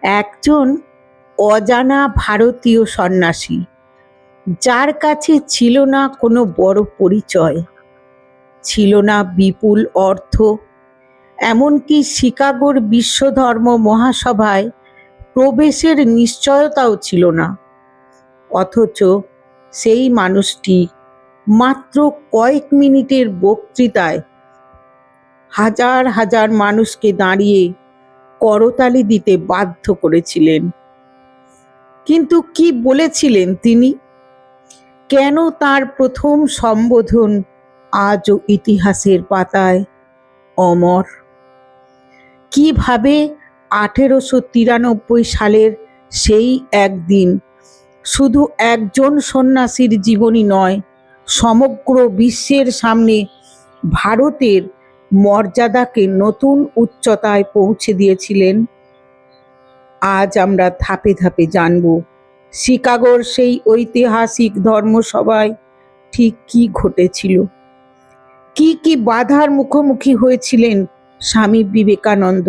একজন অজানা ভারতীয় সন্ন্যাসী, যার কাছে ছিল না কোনো বড় পরিচয়, ছিল না বিপুল অর্থ, এমনকি শিকাগোর বিশ্বধর্ম মহাসভায় প্রবেশের নিশ্চয়তাও ছিল না। অথচ সেই মানুষটি মাত্র কয়েক মিনিটের বক্তৃতায় হাজার হাজার মানুষকে দাঁড়িয়ে করতালি দিতে বাধ্য করেছিলেন। কিন্তু কি বলেছিলেন তিনি? কেন তার প্রথম সম্বোধন আজও ইতিহাসের পাতায় অমর? কিভাবে 1893 সালের সেই একদিন শুধু একজন সন্ন্যাসীর জীবনী নয়, সমগ্র বিশ্বের সামনে ভারতের মর্যাদাকে নতুন উচ্চতায় পৌঁছে দিয়েছিলেন? আজ আমরা ধাপে ধাপে জানব শিকাগোর সেই ঐতিহাসিক ধর্মসভায় ঠিক কি ঘটেছিল, কি কি বাধার মুখোমুখি হয়েছিলেন স্বামী বিবেকানন্দ,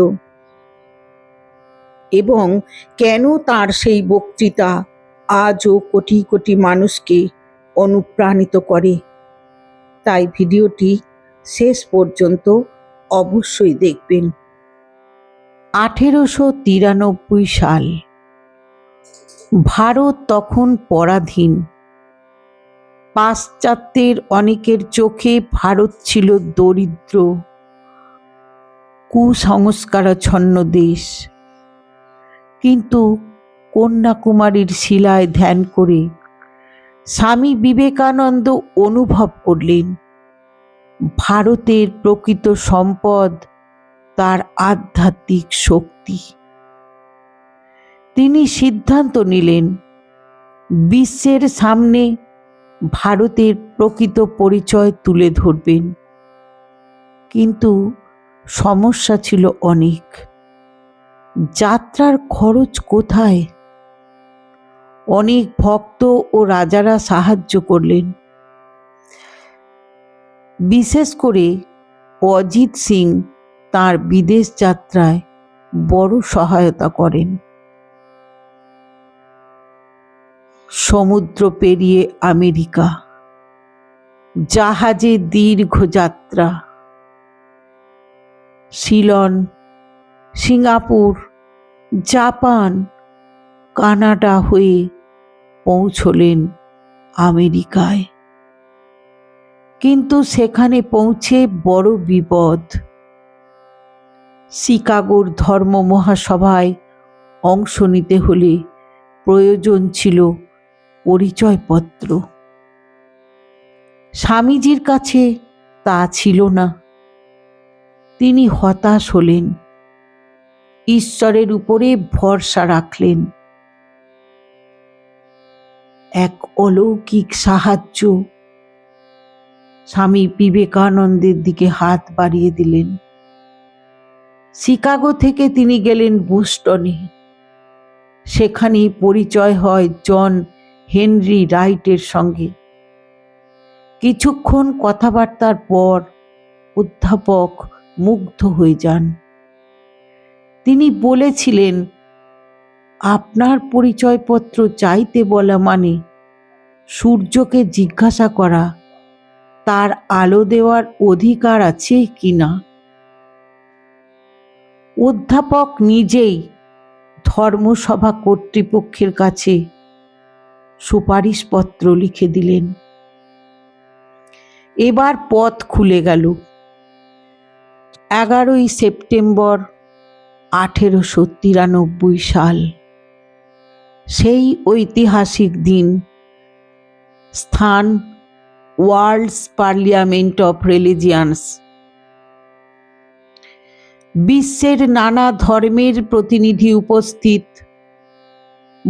এবং কেন তার সেই বক্তৃতা আজও কোটি কোটি মানুষকে অনুপ্রাণিত করে। তাই ভিডিওটি শেষ পর্যন্ত অবশ্যই দেখবেন। 1893 সাল। ভারত তখন পরাধীন। পাশ্চাত্যের অনেকের চোখে ভারত ছিল দরিদ্র, কুসংস্কারাচ্ছন্ন দেশ। কিন্তু কন্যাকুমারীর শিলায় ধ্যান করে স্বামী বিবেকানন্দ অনুভব করলেন ভারতের প্রকৃত সম্পদ তার আধ্যাত্মিক শক্তি। তিনি সিদ্ধান্ত নিলেন বিশ্বের সামনে ভারতের প্রকৃত পরিচয় তুলে ধরবেন। কিন্তু সমস্যা ছিল অনেক। যাত্রার খরচ কোথায়? অনেক ভক্ত ও রাজারা সাহায্য করলেন, বিশেষ করে অজিত সিং তাঁর বিদেশ যাত্রায় বড় সহায়তা করেন। সমুদ্র পেরিয়ে আমেরিকা, জাহাজে দীর্ঘ যাত্রা, সিলন, সিঙ্গাপুর, জাপান, কানাডা হয়ে পৌঁছলেন আমেরিকায়। কিন্তু সেখানে পৌঁছে বড় বিপদ। শিকাগোর ধর্ম মহাসভায় অংশ নিতে হলে প্রয়োজন ছিল পরিচয়পত্র। স্বামীজির কাছে তা ছিল না। তিনি হতাশ হলেন, ঈশ্বরের উপরে ভরসা রাখলেন। এক অলৌকিক সাহায্য স্বামী বিবেকানন্দের দিকে হাত বাড়িয়ে দিলেন। শিকাগো থেকে তিনি গেলেন বোস্টনে। সেখানে পরিচয় হয় জন হেনরি রাইটের সঙ্গে। কিছুক্ষণ কথাবার্তার পর অধ্যাপক মুগ্ধ হয়ে যান। তিনি বলেছিলেন, আপনার পরিচয়পত্র চাইতে বলা মানে সূর্যকে জিজ্ঞাসা করা তার আলো দেওয়ার অধিকার আছে কিনা। অধ্যাপক নিজেই ধর্মসভা কর্তৃপক্ষের কাছে সুপারিশপত্র লিখে দিলেন। এবার পথ খুলে গেল। 11ই সেপ্টেম্বর 1893 সাল। সেই ঐতিহাসিক দিন। স্থান ওয়ার্ল্ডস পার্লিয়ামেন্ট অফ রিলিজিয়ন্স। বিশ্বের নানা ধর্মের প্রতিনিধি উপস্থিত।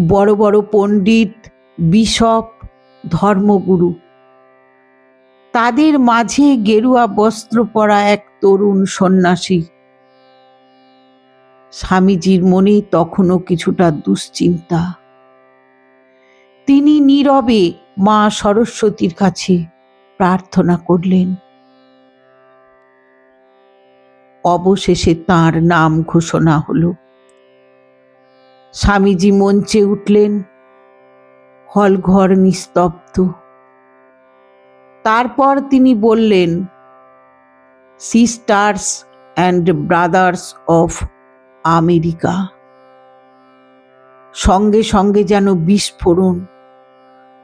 বড় বড় পণ্ডিত, বিশপ, ধর্মগুরু। তাদের মাঝে গেরুয়া বস্ত্র পরা এক তরুণ সন্ন্যাসী। স্বামীজির মনে তখনও কিছুটা দুশ্চিন্তা। তিনি নীরবে মা সরস্বতীর কাছে প্রার্থনা করলেন। অবশেষে তাঁর নাম ঘোষণা হলো। স্বামীজি মঞ্চে উঠলেন। হল ঘর নিস্তব্ধ। তারপর তিনি বললেন, sisters and brothers of America. সঙ্গে সঙ্গে যেন বিস্ফোরণ।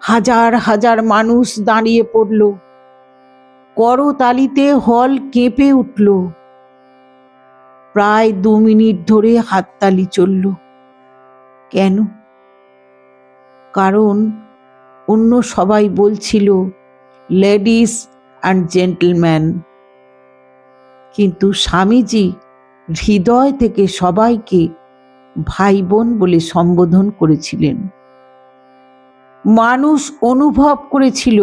হাজার হাজার মানুষ দাঁড়িয়ে পড়ল। করতালিতে হল কেঁপে উঠল। প্রায় 2 মিনিট ধরে হাততালি চলল। কেন? কারণ অন্য সবাই বলছিল, লেডিস অ্যান্ড জেন্টলম্যান। কিন্তু স্বামীজি হৃদয় থেকে সবাইকে ভাই বোন বলে সম্বোধন করেছিলেন। মানুষ অনুভব করেছিল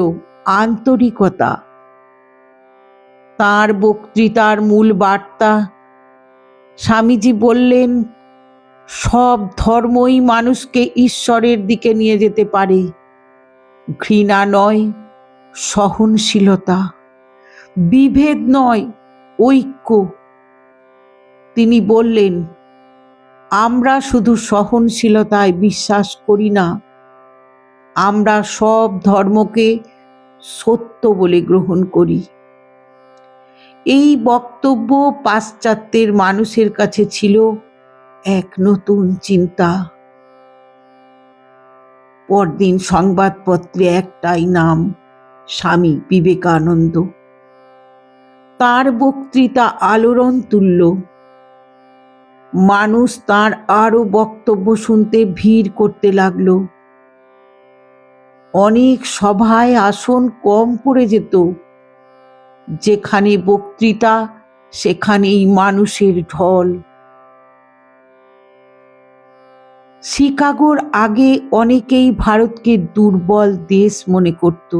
আন্তরিকতা। তাঁর বক্তৃতার মূল বার্তা, স্বামীজি বললেন, সব ধর্মই মানুষকে ঈশ্বরের দিকে নিয়ে যেতে পারে। ঘৃণা নয়, সহনশীলতা। বিভেদ নয়, ঐক্য। তিনি বললেন, আমরা শুধু সহনশীলতায় বিশ্বাস করি না, আমরা সব ধর্মকে সত্য বলে গ্রহণ করি। এই বক্তব্য পাশ্চাত্যের মানুষের কাছে ছিল এক নতুন চিন্তা। পরদিন সংবাদপত্রে একটাই নাম, স্বামী বিবেকানন্দ। তার বক্তৃতা আলোড়ন তুলল। মানুষ তার আরো বক্তব্য শুনতে ভিড় করতে লাগল। অনেক সভায় আসন কম পড়ে যেত। যেখানে বক্তৃতা সেখানেই মানুষের ঢল। শিকাগোর আগে অনেকেই ভারতকে দুর্বল দেশ মনে করত,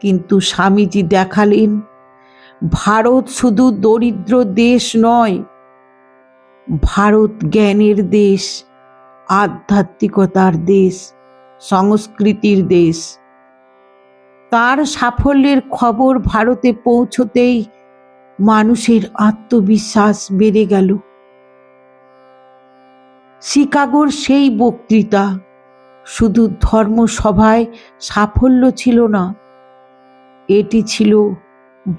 কিন্তু স্বামীজি দেখালেন, ভারত শুধু দরিদ্র দেশ নয়, ভারত জ্ঞানের দেশ, আধ্যাত্মিকতার দেশ, সংস্কৃতির দেশ। তার সাফল্যের খবর ভারতে পৌঁছতেই মানুষের আত্মবিশ্বাস বেড়ে গেল। শিকাগোর সেই বক্তৃতা শুধু ধর্মসভায় সাফল্য ছিল না, এটি ছিল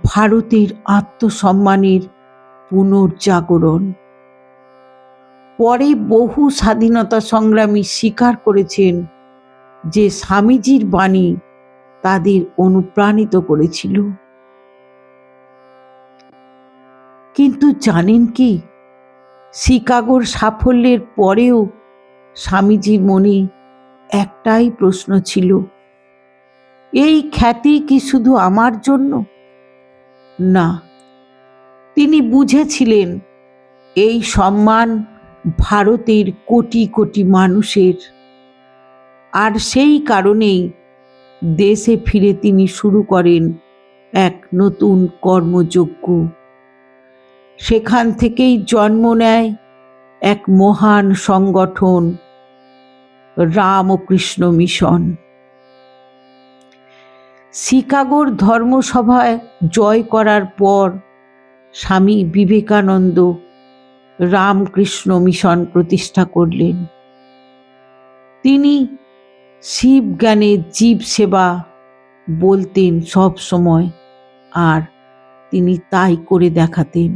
ভারতের আত্মসম্মানের পুনর্জাগরণ। পরে বহু স্বাধীনতা সংগ্রামী স্বীকার করেছেন যে স্বামীজির বাণী তাদের অনুপ্রাণিত করেছিল। কিন্তু জানেন কি, শিকাগোর সাফল্যের পরেও স্বামীজির মনে একটাই প্রশ্ন ছিল, এই খ্যাতি কি শুধু আমার জন্য? না, তিনি বুঝেছিলেন এই সম্মান ভারতের কোটি কোটি মানুষের। আর সেই কারণেই দেশে ফিরে তিনি শুরু করেন এক নতুন কর্মযজ্ঞ। সেখান থেকেই জন্ম নেয় এক মহান সংগঠন, রামকৃষ্ণ মিশন। শিকাগোর ধর্মসভায় জয় করার পর স্বামী বিবেকানন্দ রামকৃষ্ণ মিশন প্রতিষ্ঠা করলেন। তিনি শিব জ্ঞানে জীব সেবা বলতেন সব সময়, আর তিনি তাই করে দেখাতেন।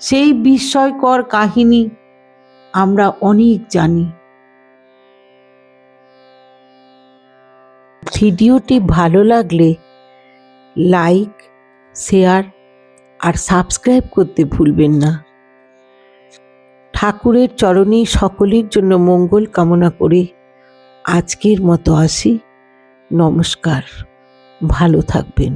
সেই বিস্ময়কর কাহিনী আমরা অনেক জানি। ভিডিওটি ভালো লাগলে লাইক, শেয়ার আর সাবস্ক্রাইব করতে ভুলবেন না। ঠাকুরের চরণে সকলের জন্য মঙ্গল কামনা করে আজকের মতো আসি। নমস্কার, ভালো থাকবেন।